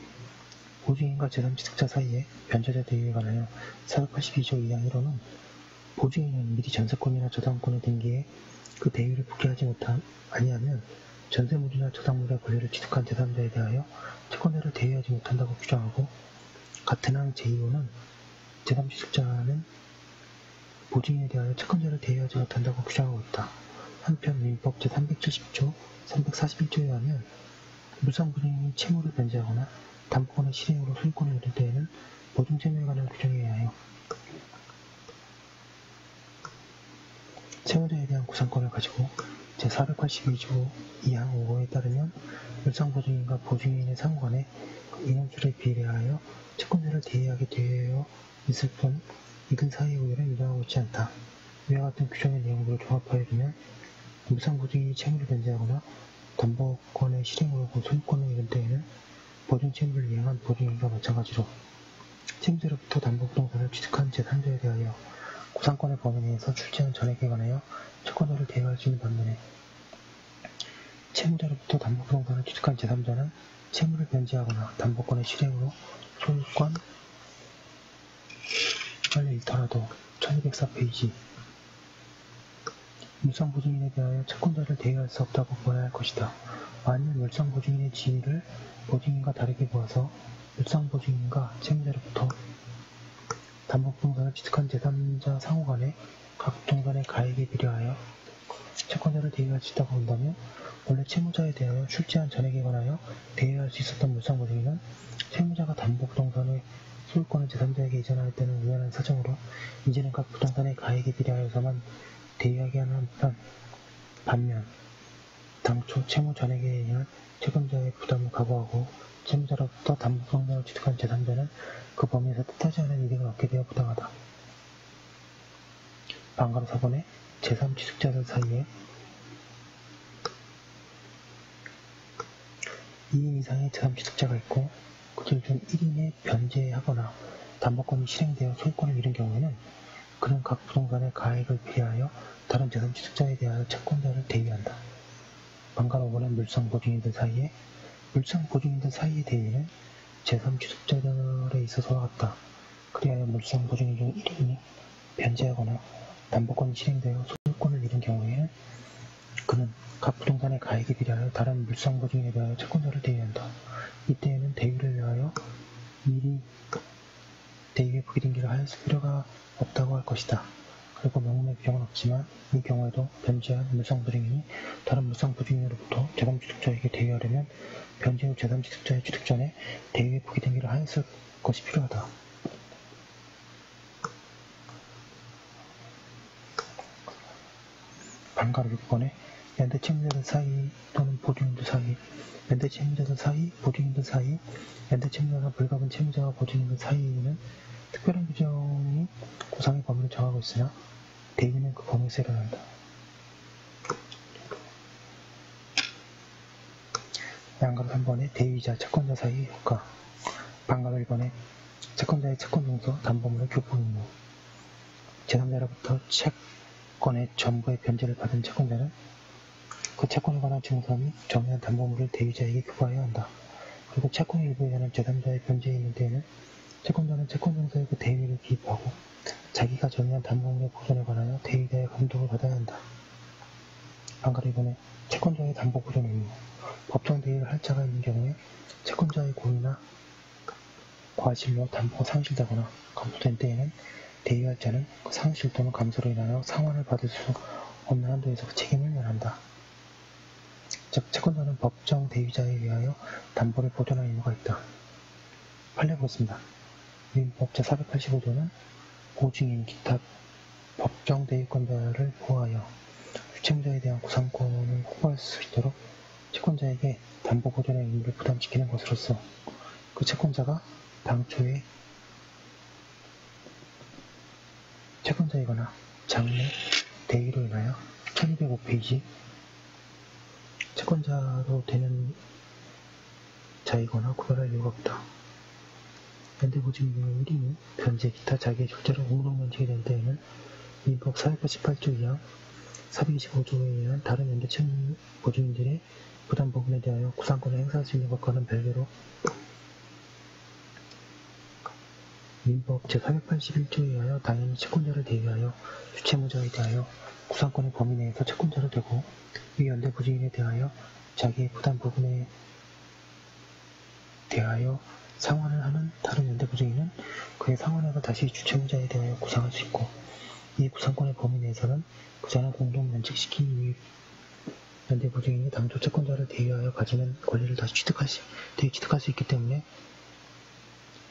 보증인과 제3취득자 사이의 변제자 대위에 관하여 482조 2항 1호는 보증인은 미리 전세권이나 저당권의 등기에 그 대위를 부기하지 아니하면 전세물이나 저당물의 권리를 취득한 제3자에 대하여 채권자를 대위하지 못한다고 규정하고 같은 항 제2호는 제3취득자는 보증인에 대하여 채권자를 대위하지 못한다고 규정하고 있다. 한편 민법 제370조, 341조에 의하면 물상보증인이 채무를 변제하거나 담보권의 실행으로 소유권을 얻을 때에는 보증채무에 관한 규정에 의하여 채무자에 대한 구상권을 가지고 제482조 2항 5호에 따르면 물상보증인과 보증인의 상호간에 인원수에 비례하여 채권자를 대위하게 되어 있을 뿐 이들 사이의 우열은 인정하고 있지 않다. 위와 같은 규정의 내용들을 종합하여 보면 물상보증인이 채무를 변제하거나 담보권의 실행으로 소유권을 잃은 때에는 보증채무를 이행한 보증인과 마찬가지로 채무자로부터 담보부동산을 취득한 제3자에 대하여 구상권의 범위 내에서 출제한 전액에 관하여 채권자를 대위할 수 있는 반면에 채무자로부터 담보부동산을 취득한 제3자는 채무를 변제하거나 담보권의 실행으로 소유권 을 잃더라도 1204페이지 물상보증인에 대하여 채권자를 대위할 수 없다고 보아야 할 것이다. 만일 물상보증인의 지위를 보증인과 다르게 보아서 물상보증인과 채무자로부터 담보부동산을 취득한 제3자 상호간에 각 부동산의 가액에 비례하여 채권자를 대위할 수 있다고 본다면 원래 채무자에 대하여 출제한 전액에 관하여 대위할 수 있었던 물상보증인은 채무자가 담보부동산의 소유권을 제3자에게 이전할 때는 우연한 사정으로 이제는 각 부동산의 가액에 비례하여서만 대위하게 하는 반면 당초 채무 전액에 의한 채권자의 부담을 각오하고 채무자로부터 담보부동산을 취득한 제3자는 그 범위에서 뜻하지 않은 이득을 얻게 되어 부당하다. 방가로 4번에 제3취득자들 사이에 2인 이상의 제3취득자가 있고 그들 중 1인에 변제하거나 담보권이 실행되어 소유권을 잃은 경우에는 그는 각 부동산의 가액을 비례하여 다른 제3취득자에 대하여 채권자를 대위한다. 방가로 5번에 물상보증인들 사이의 대위는 제3취득자들에 있어서와 같다. 그리하여 물상보증인 중 1인이 변제하거나 담보권이 실행되어 소유권을 잃은 경우에는 그는 각 부동산의 가액에 비례하여 다른 물상보증인에 대하여 채권자를 대위한다. 이때에는 대위를 위하여 미리 대위에 부기등기를 하였을 필요가 없다고 할 것이다. 그리고 명문의 규정은 없지만 이 경우에도 변제한 물상보증인이 다른 물상보증인으로부터 제3취득자에게 대위하려면 변제 후 제3취득자의 취득 전에 대위에 부기등기를 하였을 것이 필요하다. 방가로 6번에 연대 채무자들 사이 또는 보증인들 사이, 연대 채무자들 사이, 보증인들 사이, 연대 채무자가 불가분 채무자와 보증인들 사이에는 특별한 규정이 구상의 범위를 정하고 있으나 대위는 그 범위에서 일어난다. 양감 3번에 대위자, 채권자 사이의 효과. 반감 1번에 채권자의 채권증서, 담보물의 교부 의무. 제3자로부터 채권의 전부의 변제를 받은 채권자는 그 채권에 관한 증서 및 정의한 담보물을 대위자에게 교부하여야 한다. 그리고 채권의 일부에 관한 제3자의 변제에 있는 데에는 채권자는 채권증서에 그 대위를 기입하고 자기가 정의한 담보물의 보존에 관하여 대위자의 감독을 받아야 한다. 반감 2번에 채권자의 담보 보존 의무. 법정 대위를 할 자가 있는 경우에 채권자의 고의나 과실로 담보가 상실되거나 감소된 때에는 대위할 자는 그 상실 또는 감소로 인하여 상환을 받을 수 없는 한도에서 그 책임을 면한다. 즉, 채권자는 법정 대위자에 의하여 담보를 보존할 의무가 있다. 판례 보겠습니다. 민법 제485조는 보증인 기타 법정 대위권자를 보호하여 주채무자에 대한 구상권을 확보할 수 있도록 채권자에게 담보 보존의 의무를 부담시키는 것으로서 그 채권자가 당초에 채권자이거나 장래 대위로 인하여 1205페이지 채권자로 되는 자이거나 구별할 이유가 없다. 연대보증 중의 1인이 변제 기타 자기의 출자로 공동면책이 된 때에는 민법 488조 2항 425조에 의한 다른 연대 채무 보증인들의 부담 부분에 대하여 구상권을 행사할 수 있는 것과는 별개로 민법 제481조에 의하여 당연히 채권자를 대위하여 주채무자에 대하여 구상권의 범위 내에서 채권자로 되고 이 연대 보증인에 대하여 자기의 부담 부분에 대하여 상환을 하는 다른 연대 보증인은 그의 상환액을 다시 주채무자에 대하여 구상할 수 있고 이 구상권의 범위 내에서는 그자는 공동 면책시킨 이 연대 보증인이 당초 채권자를 대위하여 가지는 권리를 다시 취득할 수 있기 때문에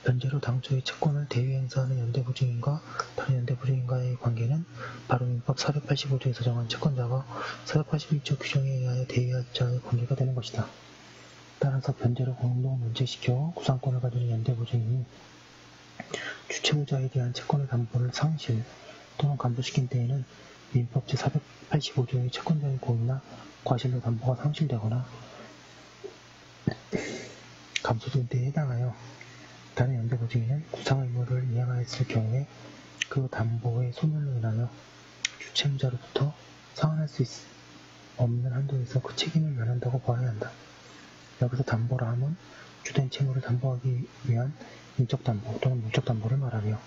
변제로 당초의 채권을 대위 행사하는 연대 보증인과 다른 연대 보증인과의 관계는 바로 민법 485조에서 정한 채권자가 481조 규정에 의하여 대위할 자의 관계가 되는 것이다. 따라서 변제로 공동 면책시켜 구상권을 가지는 연대 보증인이 주채무자에 대한 채권의 담보를 상실 또는 감소시킨 때에는 민법 제485조의 채권자의 고의나 과실로 담보가 상실되거나 감소된 때에 해당하여 다른 연대 보증인은 구상 의무를 이행하였을 경우에 그 담보의 소멸로 인하여 주채무자로부터 상환할 수 없는 한도에서 그 책임을 면한다고 봐야 한다. 여기서 담보라 함은 주된 채무를 담보하기 위한 인적 담보 또는 물적 담보를 말하며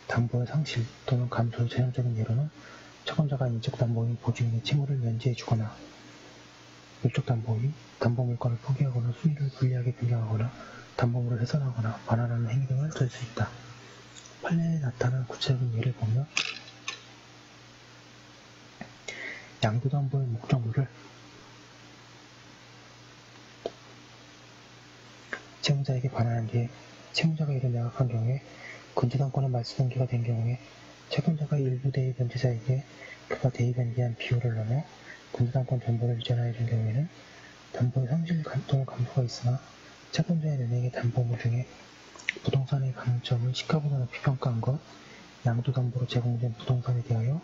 담보의 상실 또는 감소의 전형적인 예로는 채권자가 인적 담보인 보증인의 채무를 면제해 주거나 물적 담보인 담보 물건을 포기하거나 수익을 불리하게 변경하거나 담보물을 훼손하거나 반환하는 행위 등을 들 수 있다. 판례에 나타난 구체적인 예를 보면 양도담보의 목적물을 채무자에게 반환한 뒤에 채무자가 이를 매각한 경우에 근저당권의 말소등기가 된 경우에 채권자가 일부 대위 변제자에게 그가 대위 변제한 비율을 넘어 근저당권 전부를 이전하여 준 경우에는 담보의 상실 또는 감소가 있으나 채권자의 은행의 담보물 중에 부동산의 강점을 시가보다 높이 평가한 것, 양도담보로 제공된 부동산에 대하여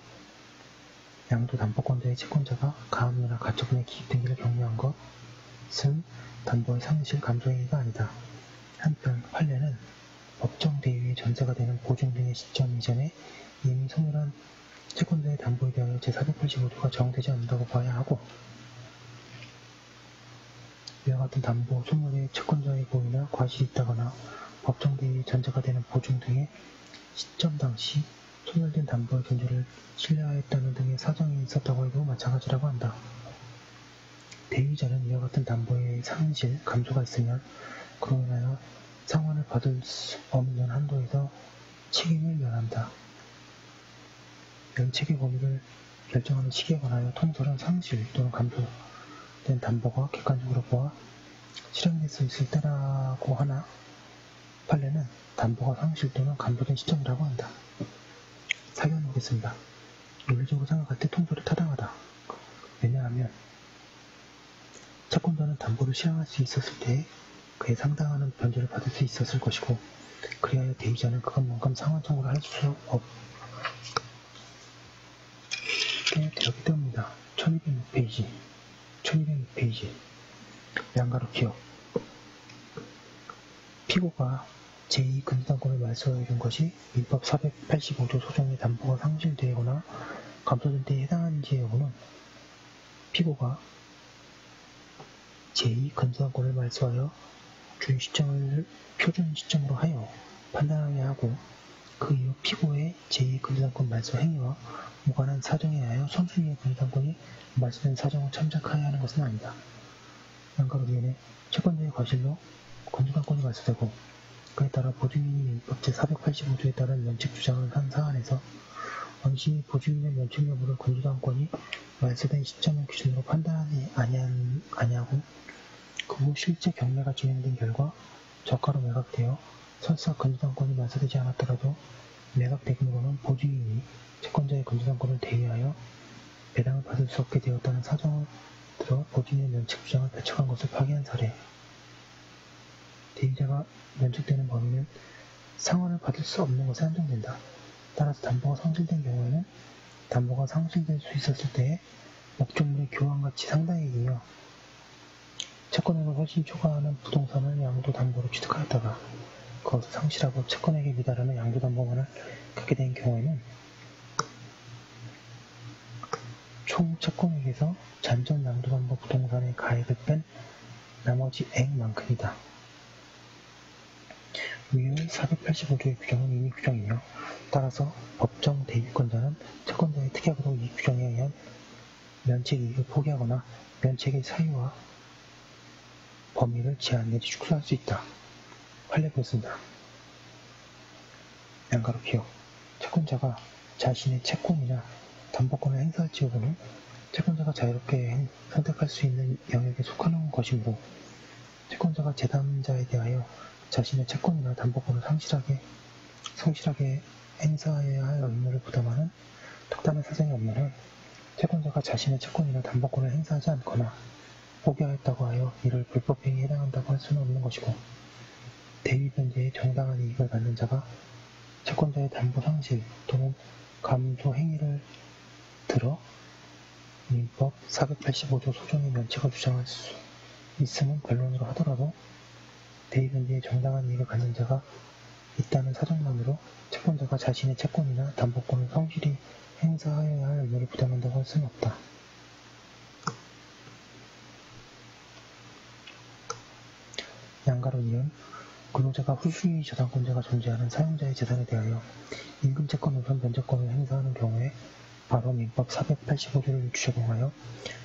양도담보권자의 채권자가 가압류나 가처분의 기입 등기를 경유한 것은 담보의 상실 감소 행위가 아니다. 한편 판례는 법정 대위의 전세가 되는 보증 등의 시점 이전에 이미 소멸한 채권자의 담보에 대하여 제485조가 적용되지 않는다고 봐야 하고 이와 같은 담보 소멸에 채권자의 고의나 과실이 있다거나 법정 대위의 전제가 되는 보증 등의 시점 당시 소멸된 담보의 존재를 신뢰하였다는 등의 사정이 있었다고 해도 마찬가지라고 한다. 대위자는 이와 같은 담보의 상실, 감소가 있으면 그로 인하여 상환을 받을 수 없는 한도에서 책임을 면한다. 면책의 범위를 결정하는 시기에 관하여 통설은 상실 또는 감소된 담보가 객관적으로 보아 실행될 수 있을 때라고 하나 판례는 담보가 상실 또는 감소된 시점이라고 한다. 사견 보겠습니다. 논리적으로 생각할 때 통설이 타당하다. 왜냐하면 채권자는 담보를 실행할 수 있었을 때 그에 상당한 변제를 받을 수 있었을 것이고, 그리하여 대위자는 그것만큼 상환 청구를 할 수 없게 되었기 때문이다. 1206페이지 양가로 기억. 피고가 제2금지당권을 말소하여 준 것이 민법 485조 소정의 담보가 상실되거나 감소된 때에 해당하는지 여부는 피고가 제2금지당권을 말소하여 준 시점을 표준 시점으로 하여 판단하여야 하고, 그 이후 피고의 제2금지당권 말소 행위와 무관한 사정에 하여 선순위의 금지당권이 말소된 사정을 참작하여야 하는 것은 아니다. 양가로 위원회 채권자의 과실로 금지당권이 말소되고, 그에 따라 보증인이 민법 제485조에 따른 면책 주장을 한 사안에서 원시 보증인의 면책 여부를 금지당권이 말소된 시점을 기준으로 판단하지 아니하고, 그 후 실제 경매가 진행된 결과 저가로 매각되어 설사 금지당권이 말소되지 않았더라도 매각 대금으로는 보증인이 채권자의 금지당권을 대위하여 배당을 받을 수 없게 되었다는 사정을 들어 보증인의 면책 주장을 배척한 것을 파기한 사례. 대위자가 면책되는 범위는 상환을 받을 수 없는 것에 한정된다. 따라서 담보가 상실된 경우에는 담보가 상실될 수 있었을 때에 목적물의 교환가치 상당액이며 채권액을 훨씬 초과하는 부동산을 양도담보로 취득하였다가 그것을 상실하고 채권액에 미달하는 양도담보만을 갖게 된 경우에는 총 채권액에서 잔존 양도담보 부동산의 가액을 뺀 나머지 액만큼이다. 위의 485조의 규정은 이미 규정이며, 따라서 법정 대위권자는 채권자의 특약으로 이 규정에 의한 면책 이익을 포기하거나 면책의 사유와 범위를 제한 내지 축소할 수 있다. 판례 보겠습니다. 양가로 기억. 채권자가 자신의 채권이나 담보권을 행사할지 여부는 채권자가 자유롭게 선택할 수 있는 영역에 속하는 것이므로, 채권자가 제3자에 대하여 자신의 채권이나 담보권을 성실하게 행사해야 할 의무를 부담하는 특단의 사정이 없는 한 채권자가 자신의 채권이나 담보권을 행사하지 않거나 포기하였다고 하여 이를 불법행위에 해당한다고 할 수는 없는 것이고, 대위 변제에 정당한 이익을 받는 자가 채권자의 담보 상실 또는 감소 행위를 들어 민법 485조 소정의 면책을 주장할 수 있음은 변론으로 하더라도 대위 변제에 정당한 이익을 받는 자가 있다는 사정만으로 채권자가 자신의 채권이나 담보권을 성실히 행사하여야 할 의무를 부담한다고 할 수는 없다. 양가로 이은 근로자가 후순위 저당권자가 존재하는 사용자의 재산에 대하여 임금채권 우선 변제권을 행사하는 경우에 바로 민법 485조를 적용하여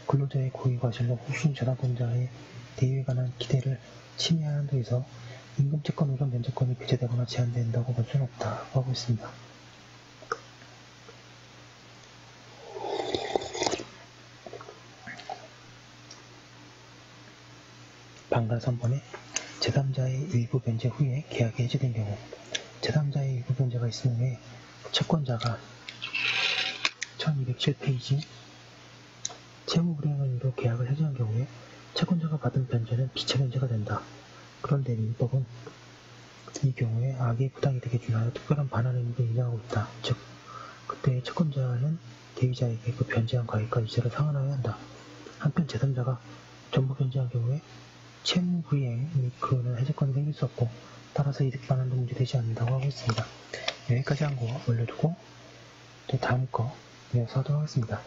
근로자의 고의과실로 후순위 저당권자의 대위에 관한 기대를 침해하는 한도에서 임금채권 우선 변제권이 배제되거나 제한된다고 볼 수는 없다고 하고 있습니다. 방가 3번에 제3자의 일부 변제 후에 계약이 해지된 경우, 제3자의 일부 변제가 있은 후에 채권자가 1207페이지 채무불이행으로 계약을 해지한 경우에 채권자가 받은 변제는 비채 변제가 된다. 그런데 민법은 이 경우에 악의 부당이득에 준하여 특별한 반환 의무를 인정하고 있다. 즉, 그때 채권자는 대위자에게 그 변제한 가액과 이자를 상환하여야 한다. 한편 제3자가 전부 변제한 경우에 채무불이행 및 그로 인한 해제권이 생길 수 없고, 따라서 이득 반환도 문제되지 않는다고 하고 있습니다. 여기까지 한 거 올려두고 또 다음 거 이어서 하도록 하겠습니다.